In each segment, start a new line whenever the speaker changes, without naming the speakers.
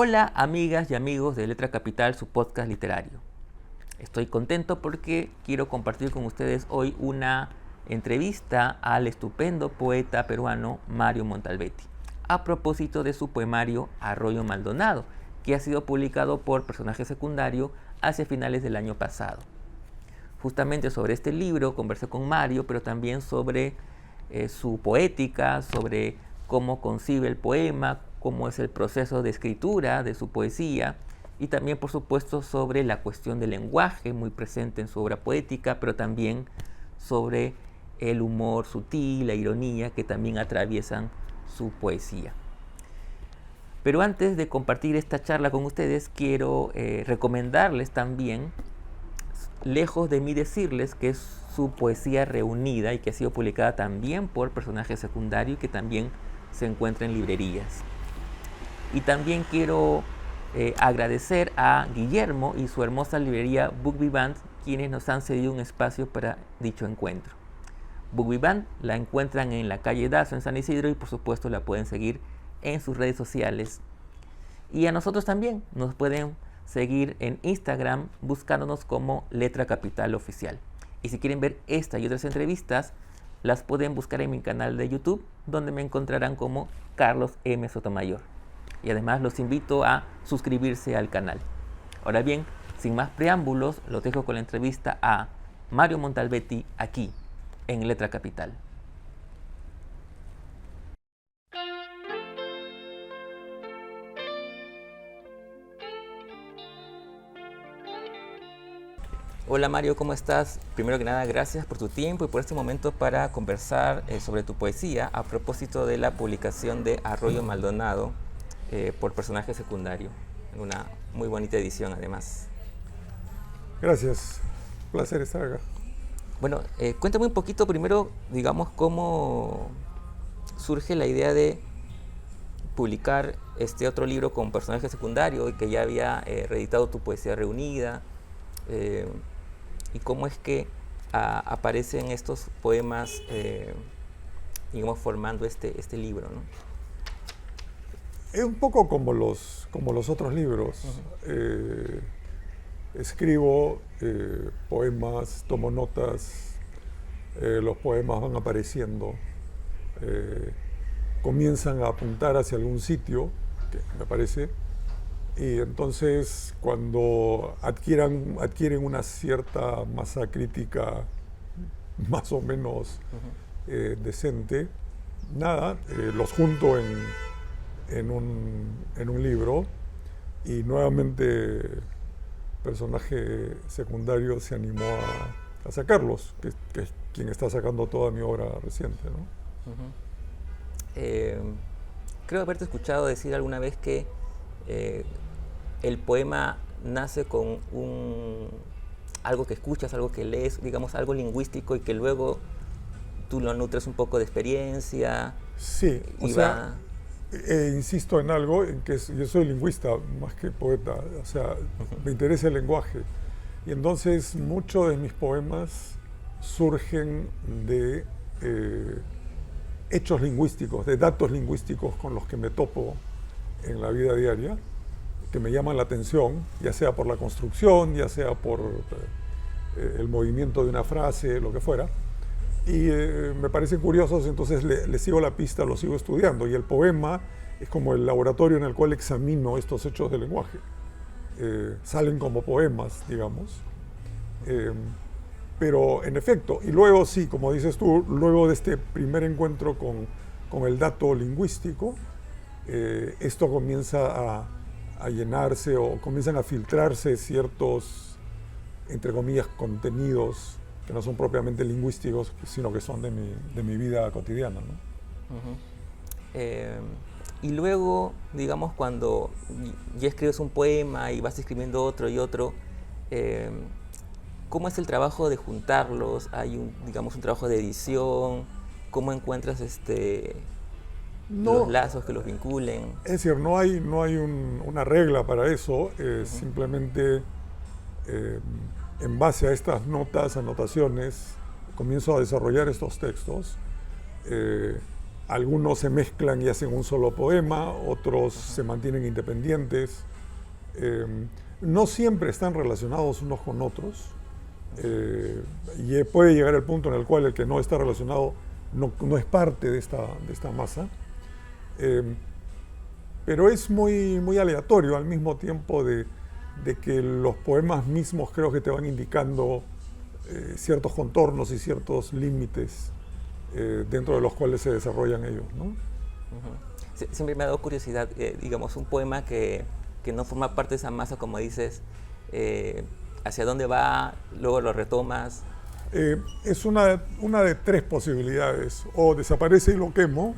Hola amigas y amigos de Letra Capital, su podcast literario. Estoy contento porque quiero compartir con ustedes hoy una entrevista al estupendo poeta peruano Mario Montalbetti, a propósito de su poemario Arroyo Maldonado, que ha sido publicado por Personaje Secundario hacia finales del año pasado. Justamente sobre este libro conversé con Mario, pero también sobre su poética, sobre cómo concibe el poema, cómo es el proceso de escritura de su poesía, y también, por supuesto, sobre la cuestión del lenguaje, muy presente en su obra poética, pero también sobre el humor sutil, la ironía, que también atraviesan su poesía. Pero antes de compartir esta charla con ustedes, quiero recomendarles también, lejos de mí decirles, que es su poesía reunida y que ha sido publicada también por Personaje Secundario y que también se encuentra en librerías. Y también quiero agradecer a Guillermo y su hermosa librería Book Vivant, quienes nos han cedido un espacio para dicho encuentro. Book Vivant la encuentran en la calle Dazo en San Isidro y por supuesto la pueden seguir en sus redes sociales. Y a nosotros también nos pueden seguir en Instagram buscándonos como Letra Capital Oficial. Y si quieren ver esta y otras entrevistas, las pueden buscar en mi canal de YouTube, donde me encontrarán como Carlos M. Sotomayor. Y además los invito a suscribirse al canal. Ahora bien, sin más preámbulos, los dejo con la entrevista a Mario Montalbetti aquí, en Letra Capital. Hola Mario, ¿cómo estás? Primero que nada, gracias por tu tiempo y por este momento para conversar sobre tu poesía a propósito de la publicación de Arroyo Maldonado por Personaje Secundario. Una muy bonita edición además.
Gracias, placer estar acá.
Bueno, cuéntame un poquito primero, digamos, cómo surge la idea de publicar este otro libro con Personaje Secundario y que ya había reeditado tu poesía reunida. Y cómo es que aparecen estos poemas, digamos, formando este libro, ¿no?
Es un poco como los otros libros. Escribo poemas, tomo notas, los poemas van apareciendo, comienzan a apuntar hacia algún sitio, que me parece, y entonces cuando adquieren una cierta masa crítica más o menos decente, nada, los junto en un libro y nuevamente Personaje Secundario se animó a sacarlos, que es quien está sacando toda mi obra reciente, ¿no?
Creo haberte escuchado decir alguna vez que el poema nace con algo que escuchas, algo que lees, digamos algo lingüístico y que luego tú lo nutres un poco de experiencia.
Sí, o sea, insisto en algo, en que yo soy lingüista más que poeta, o sea, me interesa el lenguaje. Y entonces muchos de mis poemas surgen de hechos lingüísticos, de datos lingüísticos con los que me topo en la vida diaria, que me llaman la atención, ya sea por la construcción, ya sea por el movimiento de una frase, lo que fuera. Y me parecen curiosos, entonces le sigo la pista, lo sigo estudiando. Y el poema es como el laboratorio en el cual examino estos hechos del lenguaje. Salen como poemas, digamos. Pero en efecto, y luego sí, como dices tú, luego de este primer encuentro con el dato lingüístico, esto comienza a llenarse o comienzan a filtrarse ciertos, entre comillas, contenidos que no son propiamente lingüísticos, sino que son de mi vida cotidiana, ¿no?
Y luego, digamos, cuando ya escribes un poema y vas escribiendo otro y otro, ¿cómo es el trabajo de juntarlos? ¿Hay digamos, un trabajo de edición? ¿Cómo encuentras los lazos que los vinculen?
Es decir, no hay una regla para eso, simplemente en base a estas notas, anotaciones, comienzo a desarrollar estos textos. algunos se mezclan y hacen un solo poema, otros se mantienen independientes. No siempre están relacionados unos con otros. Y puede llegar el punto en el cual el que no está relacionado no es parte de esta masa. Pero es muy aleatorio al mismo tiempo de que los poemas mismos creo que te van indicando ciertos contornos y ciertos límites dentro de los cuales se desarrollan ellos, ¿no?
Siempre me ha dado curiosidad, digamos, un poema que no forma parte de esa masa, como dices, ¿hacia dónde va? Luego lo retomas.
Es una de tres posibilidades: o desaparece y lo quemo,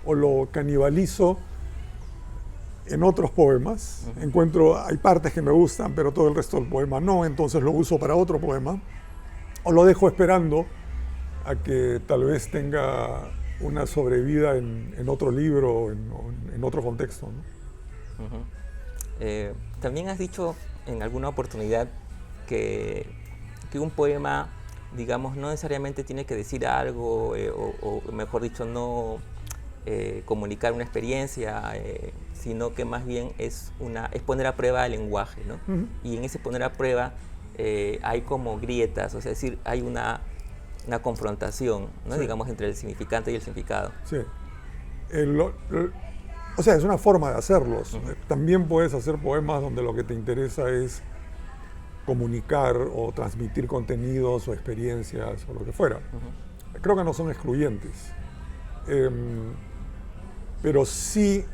o lo canibalizo en otros poemas. Hay partes que me gustan, pero todo el resto del poema no, entonces lo uso para otro poema, o lo dejo esperando a que tal vez tenga una sobrevida en otro libro o en otro contexto, ¿no?
También has dicho en alguna oportunidad que un poema, digamos, no necesariamente tiene que decir algo, o mejor dicho, no comunicar una experiencia, sino que más bien es poner a prueba el lenguaje, ¿no? Y en ese poner a prueba hay como grietas, o sea, es decir, hay una confrontación, ¿no?
Sí.
Digamos, entre el significante y el significado.
Sí. O sea, es una forma de hacerlos. También puedes hacer poemas donde lo que te interesa es comunicar o transmitir contenidos o experiencias o lo que fuera. Creo que no son excluyentes. Pero sí,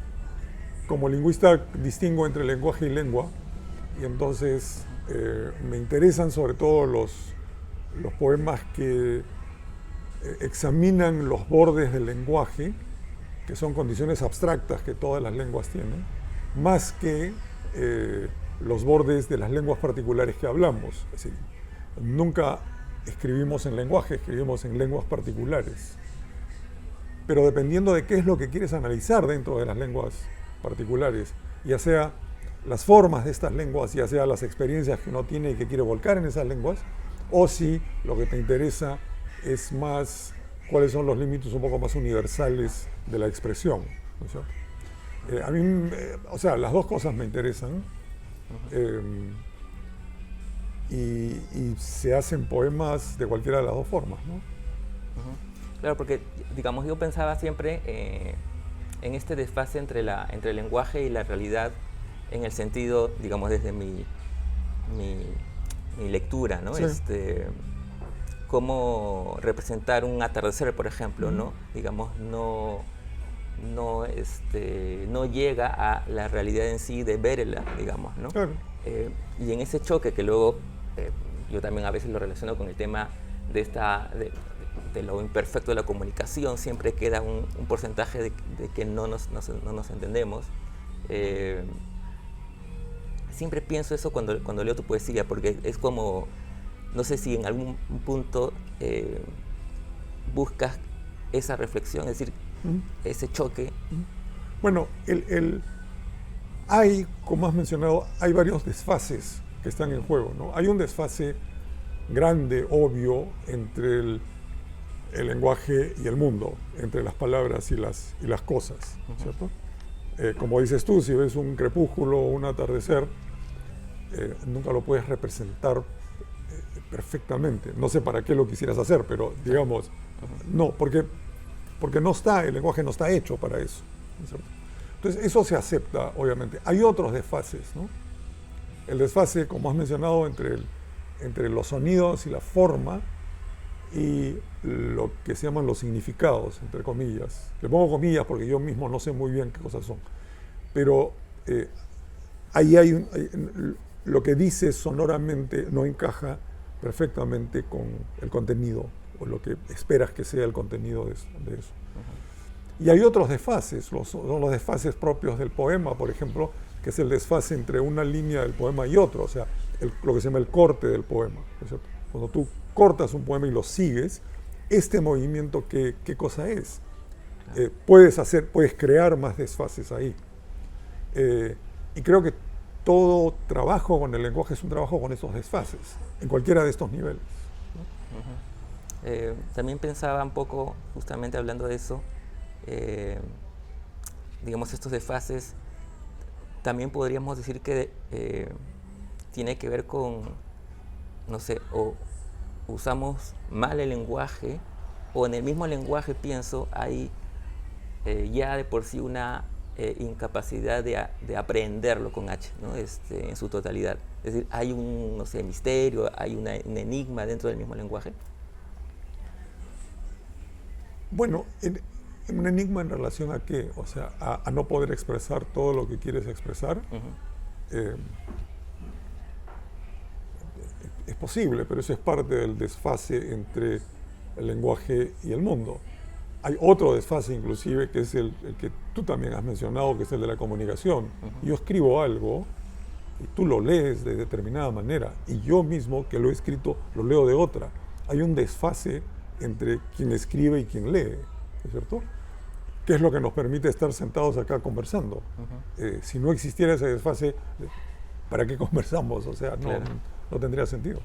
como lingüista, distingo entre lenguaje y lengua, y entonces me interesan sobre todo los poemas que examinan los bordes del lenguaje, que son condiciones abstractas que todas las lenguas tienen, más que los bordes de las lenguas particulares que hablamos. Es decir, nunca escribimos en lenguaje, escribimos en lenguas particulares. Pero dependiendo de qué es lo que quieres analizar dentro de las lenguas particulares, ya sea las formas de estas lenguas, ya sea las experiencias que uno tiene y que quiere volcar en esas lenguas, o si lo que te interesa es más cuáles son los límites un poco más universales de la expresión, ¿no es cierto? A mí, o sea, las dos cosas me interesan, y se hacen poemas de cualquiera de las dos formas, ¿no?
Claro, porque, digamos, yo pensaba siempre en este desfase entre el lenguaje y la realidad, en el sentido, digamos, desde mi lectura, ¿no?
Sí.
Cómo representar un atardecer, por ejemplo, ¿no? Digamos, no llega a la realidad en sí de verla, digamos, ¿no?
Claro.
Y en ese choque que luego yo también a veces lo relaciono con el tema de lo imperfecto de la comunicación, siempre queda un porcentaje de que no nos entendemos. Siempre pienso eso cuando leo tu poesía, porque es como, no sé si en algún punto buscas esa reflexión, es decir, ese choque.
Bueno, como has mencionado, hay varios desfases que están en juego, ¿no? Hay un desfase grande, obvio, entre el lenguaje y el mundo, entre las palabras y las cosas, ¿cierto? Como dices tú, si ves un crepúsculo o un atardecer, nunca lo puedes representar perfectamente. No sé para qué lo quisieras hacer, pero digamos, no, porque el lenguaje no está hecho para eso, ¿cierto? Entonces, eso se acepta, obviamente. Hay otros desfases, ¿no? El desfase, como has mencionado, entre los sonidos y la forma, y lo que se llaman los significados, entre comillas. Le pongo comillas porque yo mismo no sé muy bien qué cosas son. Pero ahí lo que dice sonoramente no encaja perfectamente con el contenido, o lo que esperas que sea el contenido de eso. Y hay otros desfases, son los desfases propios del poema, por ejemplo, que es el desfase entre una línea del poema y otro, o sea, lo que se llama el corte del poema, ¿no es cierto? Cuando tú cortas un poema y lo sigues, este movimiento, ¿qué cosa es? Puedes crear más desfases ahí. Y creo que todo trabajo con el lenguaje es un trabajo con esos desfases, en cualquiera de estos niveles, ¿no?
También pensaba un poco, justamente hablando de eso, digamos, estos desfases, también podríamos decir que tiene que ver con, no sé, o usamos mal el lenguaje, o en el mismo lenguaje, pienso, hay ya de por sí una incapacidad de aprenderlo con H, ¿no? En su totalidad. Es decir, hay un, no sé, misterio, hay un enigma dentro del mismo lenguaje.
Bueno, en un enigma en relación a qué, o sea, a no poder expresar todo lo que quieres expresar. Es posible, pero eso es parte del desfase entre el lenguaje y el mundo. Hay otro desfase inclusive, que es el que tú también has mencionado, que es el de la comunicación. Yo escribo algo y tú lo lees de determinada manera, y yo mismo que lo he escrito lo leo de otra. Hay un desfase entre quien escribe y quien lee, ¿es cierto? ¿Qué es lo que nos permite estar sentados acá conversando? Si no existiera ese desfase, ¿para qué conversamos? O sea,
Claro.
no tendría sentido.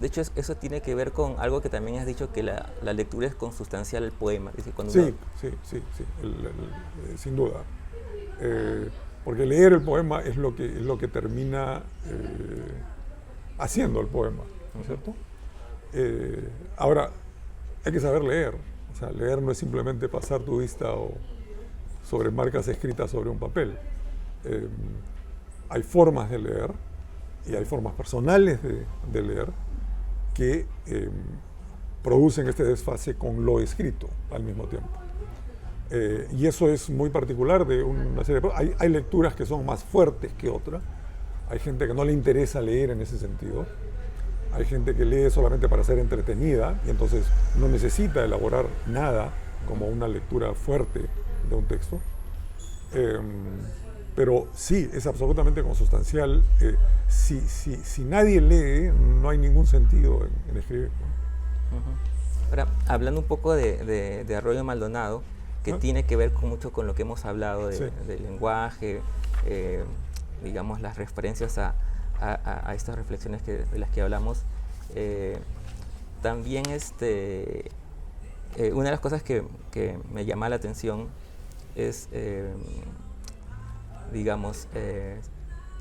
De hecho, eso tiene que ver con algo que también has dicho, que la lectura es consustancial al poema. Es decir, cuando
Sí,
uno...
sí, sin duda. Porque leer el poema es lo que termina haciendo el poema, ¿no es cierto? Ahora, hay que saber leer. O sea, leer no es simplemente pasar tu vista sobre marcas escritas sobre un papel. Hay formas de leer y hay formas personales de leer que producen este desfase con lo escrito al mismo tiempo. Y eso es muy particular de una serie de... Hay lecturas que son más fuertes que otras. Hay gente que no le interesa leer en ese sentido. Hay gente que lee solamente para ser entretenida y entonces no necesita elaborar nada como una lectura fuerte de un texto. Pero sí, es absolutamente consustancial. Si nadie lee, no hay ningún sentido en escribir, ¿no?
Ahora, hablando un poco de Arroyo Maldonado, que tiene que ver mucho con lo que hemos hablado del lenguaje, digamos, las referencias a estas reflexiones de las que hablamos. También una de las cosas que me llama la atención es, digamos,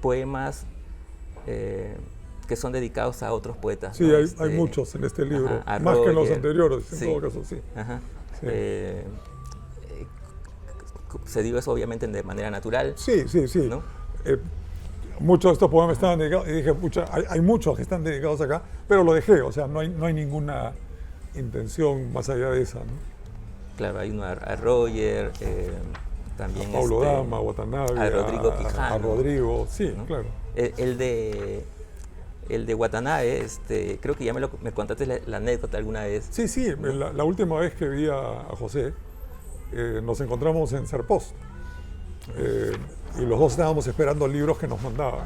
poemas que son dedicados a otros poetas.
Sí,
¿no?
hay muchos en este libro,
ajá,
más que en los
Roger,
anteriores, en
sí.
todo caso, sí.
Ajá.
Sí.
Se dio eso obviamente de manera natural.
Sí,
¿no?
Muchos de estos poemas estaban dedicados, y dije, pucha, hay muchos que están dedicados acá, pero lo dejé, o sea, no hay ninguna intención más allá de esa, ¿no?
Claro, hay uno a Roger, también
A Paulo Dama, a Watanabe,
a Rodrigo Quijano,
a Rodrigo, sí,
¿no?
claro.
El de Watanabe, creo que ya me contaste la anécdota alguna vez.
Sí,
¿no?
la última vez que vi a José, nos encontramos en Serpost, y los dos estábamos esperando libros que nos mandaban.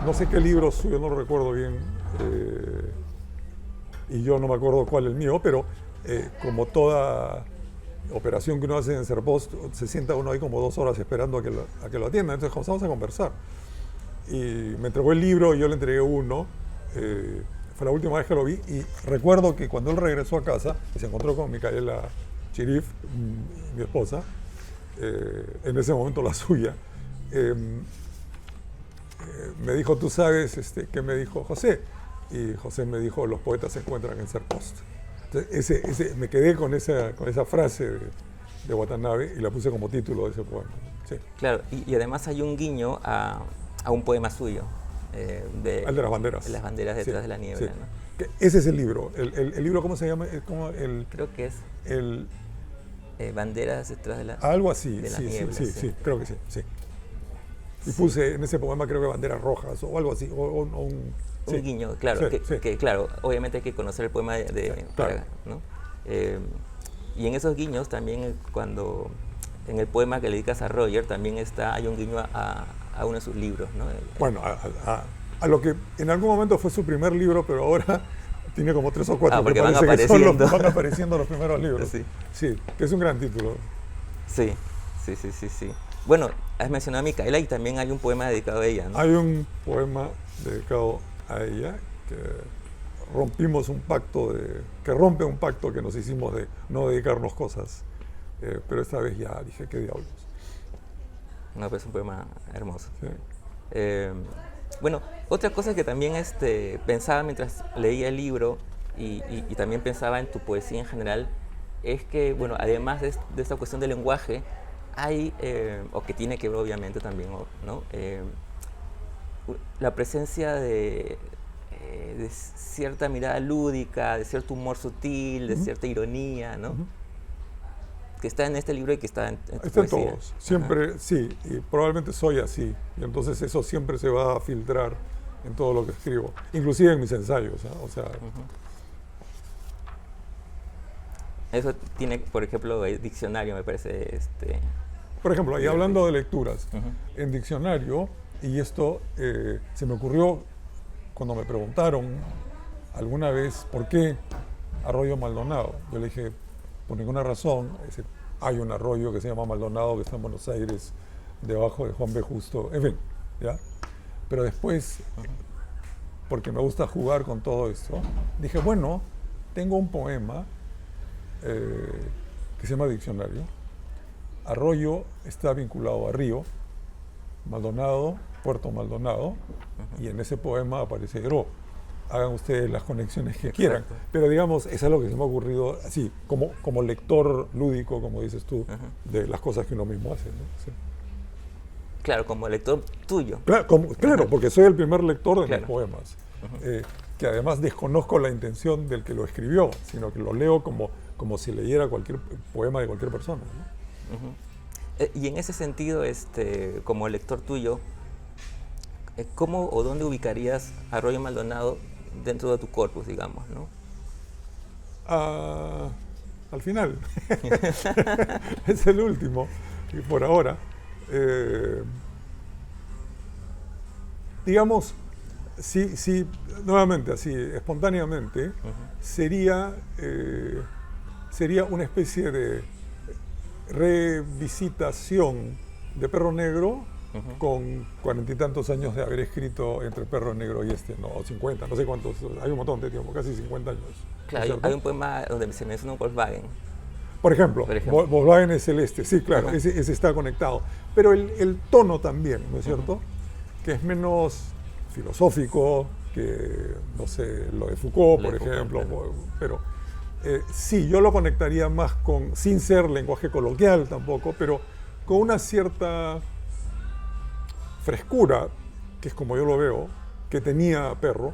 No sé qué libro suyo, no lo recuerdo bien, y yo no me acuerdo cuál el mío, pero como toda operación que uno hace en Serpost, se sienta uno ahí como 2 horas esperando a que lo atiendan. Entonces comenzamos a conversar. Y me entregó el libro y yo le entregué uno. Fue la última vez que lo vi. Y recuerdo que cuando él regresó a casa, y se encontró con Micaela Chirif, mi esposa, en ese momento la suya, me dijo, ¿tú sabes qué me dijo José? Y José me dijo, los poetas se encuentran en Serpost. Entonces, me quedé con esa frase de Watanabe y la puse como título de ese poema. Sí.
Claro, y además hay un guiño a un poema suyo.
El de las banderas.
De las banderas detrás
Sí,
de la niebla.
sí.
¿No?
Ese es el libro. El libro, ¿cómo se llama? Es como
creo que es Banderas detrás de la
algo así,
de la
sí,
niebla,
sí, creo que sí. Y puse en ese poema, creo que banderas rojas o algo así. Un
guiño, claro,
sí,
que claro, obviamente hay que conocer el poema
claro.
¿no? Y en esos guiños también, cuando en el poema que le dedicas a Roger, también hay un guiño a uno de sus libros, ¿no?
Bueno, a lo que en algún momento fue su primer libro, pero ahora tiene como 3 o 4
porque
que
van
van apareciendo los primeros libros.
Sí.
Sí, que es un gran título.
Sí. Sí, sí, sí, sí. Bueno, has mencionado a Micaela y también hay un poema dedicado a ella, ¿no?
Hay un poema dedicado a ella que rompimos un pacto que rompe un pacto que nos hicimos de no dedicarnos cosas, pero esta vez ya dije, ¿qué diablos?
No, pues es un poema hermoso.
Sí.
Bueno, otra cosa que también pensaba mientras leía el libro y también pensaba en tu poesía en general, es que, bueno, además de esta cuestión del lenguaje, hay, o que tiene que ver obviamente también, ¿no? La presencia de cierta mirada lúdica, de cierto humor sutil, de cierta ironía, ¿no? Que está en este libro y que está en tu
Está en
poesía.
todos, siempre, sí, y probablemente soy así, y entonces eso siempre se va a filtrar en todo lo que escribo, inclusive en mis ensayos, ¿eh? O sea,
Eso tiene, por ejemplo, el diccionario, me parece.
por ejemplo, ahí hablando de lecturas,
Ujú.
en diccionario, y esto se me ocurrió cuando me preguntaron alguna vez por qué Arroyo Maldonado. Yo le dije, por ninguna razón, hay un arroyo que se llama Maldonado que está en Buenos Aires, debajo de Juan B. Justo, en fin, ¿ya? Pero después, porque me gusta jugar con todo esto, dije, bueno, tengo un poema que se llama Diccionario. Arroyo está vinculado a río, Maldonado, Puerto Maldonado, y en ese poema aparece Heró. Hagan ustedes las conexiones que quieran. Pero digamos, es algo que se me ha ocurrido así, como lector lúdico, como dices tú, de las cosas que uno mismo hace, ¿no? Sí.
Claro, como lector tuyo.
Claro, porque soy el primer lector de
Claro.
mis poemas. Que además desconozco la intención del que lo escribió, sino que lo leo como si leyera cualquier poema de cualquier persona, ¿no?
Y en ese sentido, como lector tuyo, ¿cómo o dónde ubicarías Arroyo Maldonado dentro de tu corpus, digamos, ¿no?
Al final. Es el último. Y por ahora. Digamos, si nuevamente, así, espontáneamente, sería una especie de revisitación de Perro Negro con 40 y tantos años de haber escrito entre Perro Negro y ¿no? O 50, no sé cuántos, hay un montón de tiempo, casi 50 años.
Claro,
¿no
hay un poema donde se menciona un Volkswagen.
Por ejemplo, Volkswagen es celeste, sí, claro, ese está conectado. Pero el tono también, ¿no es cierto? Que es menos filosófico que, no sé, lo de Foucault, por ejemplo. Claro. Pero sí, yo lo conectaría más sin ser lenguaje coloquial tampoco, pero con una cierta frescura, que es como yo lo veo, que tenía Perro,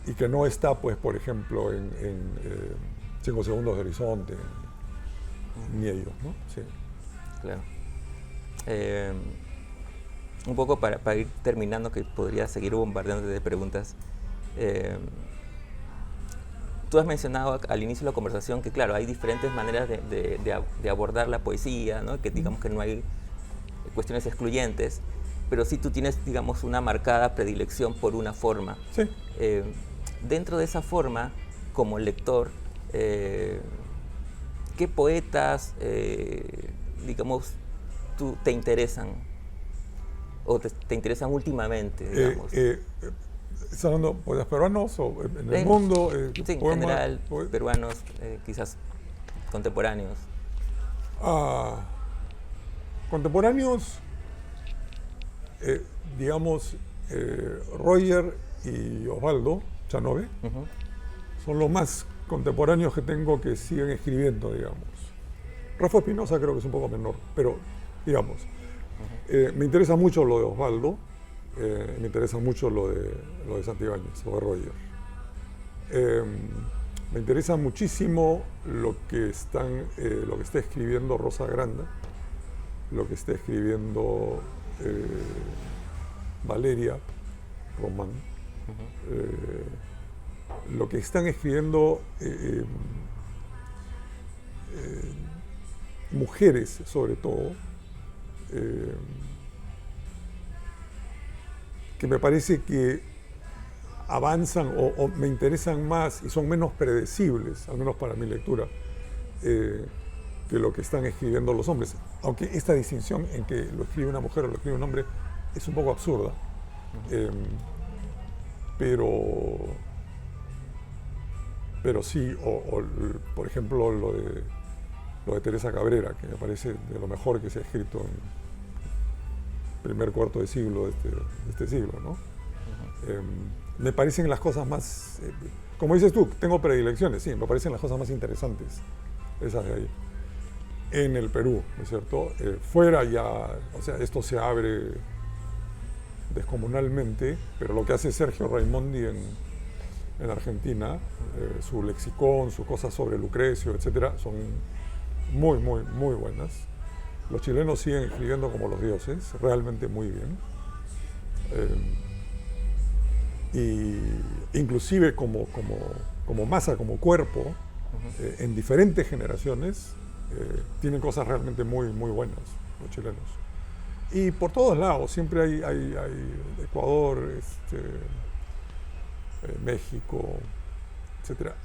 y que no está, pues, por ejemplo, en 5 segundos de horizonte, ni ellos, ¿no? Sí.
Claro. Un poco para ir terminando, que podría seguir bombardeando de preguntas. Tú has mencionado al inicio de la conversación que, claro, hay diferentes maneras de abordar la poesía, ¿no? Que digamos que no hay cuestiones excluyentes, pero sí tú tienes, digamos, una marcada predilección por una forma.
Sí.
Dentro de esa forma, como lector, ¿qué poetas, digamos, te interesan? ¿O te interesan últimamente, digamos?
¿Estás hablando de poetas peruanos o en el mundo?
Sí, en general, peruanos, quizás contemporáneos.
Contemporáneos, digamos, Roger y Osvaldo Chanove, son los más contemporáneos que tengo que siguen escribiendo, digamos. Rafa Espinosa creo que es un poco menor, pero digamos, me interesa mucho lo de Osvaldo, me interesa mucho lo de Santibáñez, lo de Roger. Me interesa muchísimo lo que está escribiendo Rosa Granda, lo que está escribiendo Valeria Román, lo que están escribiendo mujeres, sobre todo, que me parece que avanzan o me interesan más y son menos predecibles, al menos para mi lectura, que lo que están escribiendo los hombres. Aunque esta distinción en que lo escribe una mujer o lo escribe un hombre es un poco absurda. Pero sí, por ejemplo, lo de Teresa Cabrera, que me parece de lo mejor que se ha escrito en el primer cuarto de siglo de este siglo, ¿no? Me parecen las cosas más, como dices tú, tengo predilecciones, sí, me parecen las cosas más interesantes, esas de ahí. En el Perú, ¿no es cierto? Fuera ya, o sea, esto se abre descomunalmente, pero lo que hace Sergio Raimondi en Argentina, su lexicón, sus cosas sobre Lucrecio, etcétera, son muy, muy, muy buenas. Los chilenos siguen escribiendo como los dioses, realmente muy bien. Y inclusive como masa, como cuerpo, en diferentes generaciones, tienen cosas realmente muy, muy buenas los chilenos. Y por todos lados, siempre hay Ecuador, México, etcétera.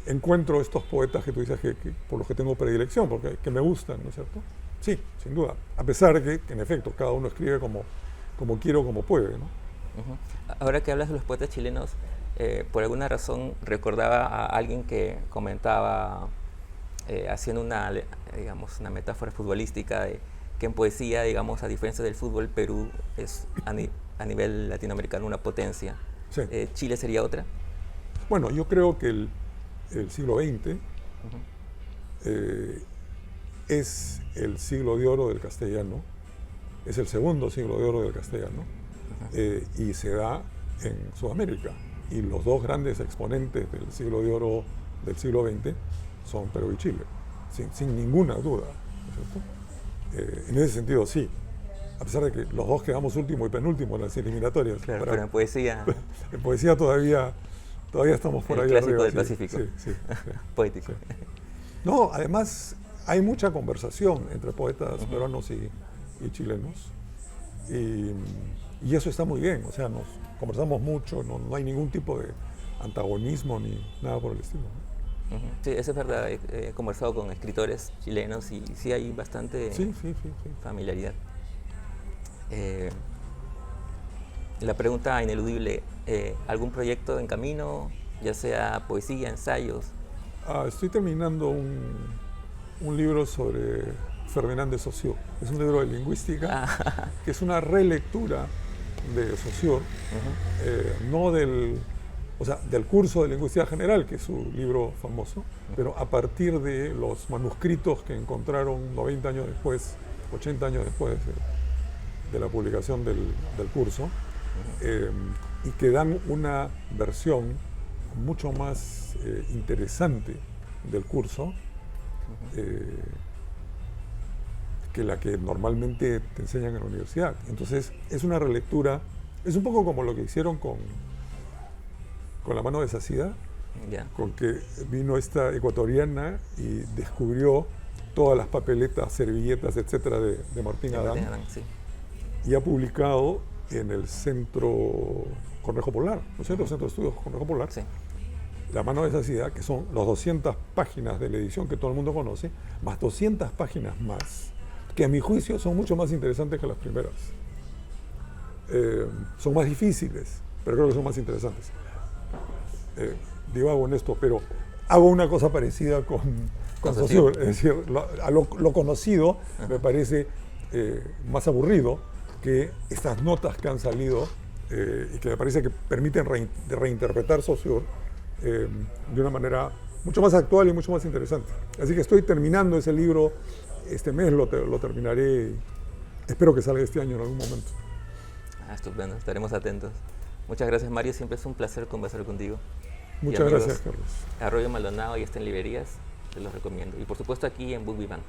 Encuentro estos poetas que tú dices que por los que tengo predilección, porque que me gustan, ¿no es cierto? Sí, sin duda. A pesar de que en efecto, cada uno escribe como quiere o como puede, ¿no?
Ahora que hablas de los poetas chilenos, por alguna razón recordaba a alguien que comentaba, haciendo una metáfora futbolística, de que en poesía, digamos, a diferencia del fútbol, Perú es a nivel latinoamericano una potencia.
Sí.
¿Chile sería otra?
Bueno, yo creo que el siglo XX es el siglo de oro del castellano, es el segundo siglo de oro del castellano, y se da en Sudamérica. Y los dos grandes exponentes del siglo de oro del siglo XX son Perú y Chile, sin ninguna duda, ¿no es cierto? En ese sentido, sí. A pesar de que los dos quedamos último y penúltimo en las eliminatorias.
Claro, pero en poesía...
En poesía todavía estamos por ahí
clásico
arriba.
del Pacífico.
Sí.
Poético.
Sí. No, además hay mucha conversación entre poetas peruanos y chilenos. Y eso está muy bien. O sea, nos conversamos mucho, no hay ningún tipo de antagonismo ni nada por el estilo, ¿no?
Sí, eso es verdad. He conversado con escritores chilenos y sí hay bastante familiaridad. La pregunta ineludible, ¿algún proyecto en camino, ya sea poesía, ensayos?
Estoy terminando un libro sobre Ferdinand de Saussure. Es un libro de lingüística, que es una relectura de Saussure, no del curso de lingüística general, que es su libro famoso, pero a partir de los manuscritos que encontraron 90 años después, 80 años después de la publicación del curso, y que dan una versión mucho más interesante del curso que la que normalmente te enseñan en la universidad. Entonces es una relectura, es un poco como lo que hicieron con La mano desasida, con que vino esta ecuatoriana y descubrió todas las papeletas, servilletas, etcétera, de Martín Adán, y ha publicado en el Centro Cornejo Polar, ¿no es cierto? El Centro de Estudios Cornejo Polar, La mano desasida, que son las 200 páginas de la edición que todo el mundo conoce, más 200 páginas más, que a mi juicio son mucho más interesantes que las primeras. Son más difíciles, pero creo que son más interesantes. Divago en esto, pero hago una cosa parecida con Saussure, es decir, lo conocido me parece más aburrido que estas notas que han salido y que me parece que permiten reinterpretar Saussure de una manera mucho más actual y mucho más interesante. Así que estoy terminando ese libro, este mes lo terminaré, espero que salga este año en algún momento.
Estupendo, estaremos atentos. Muchas gracias, Mario, siempre es un placer conversar contigo.
Muchas gracias, Carlos.
Arroyo Maldonado ya está en librerías, te los recomiendo. Y por supuesto aquí en Book Vivant.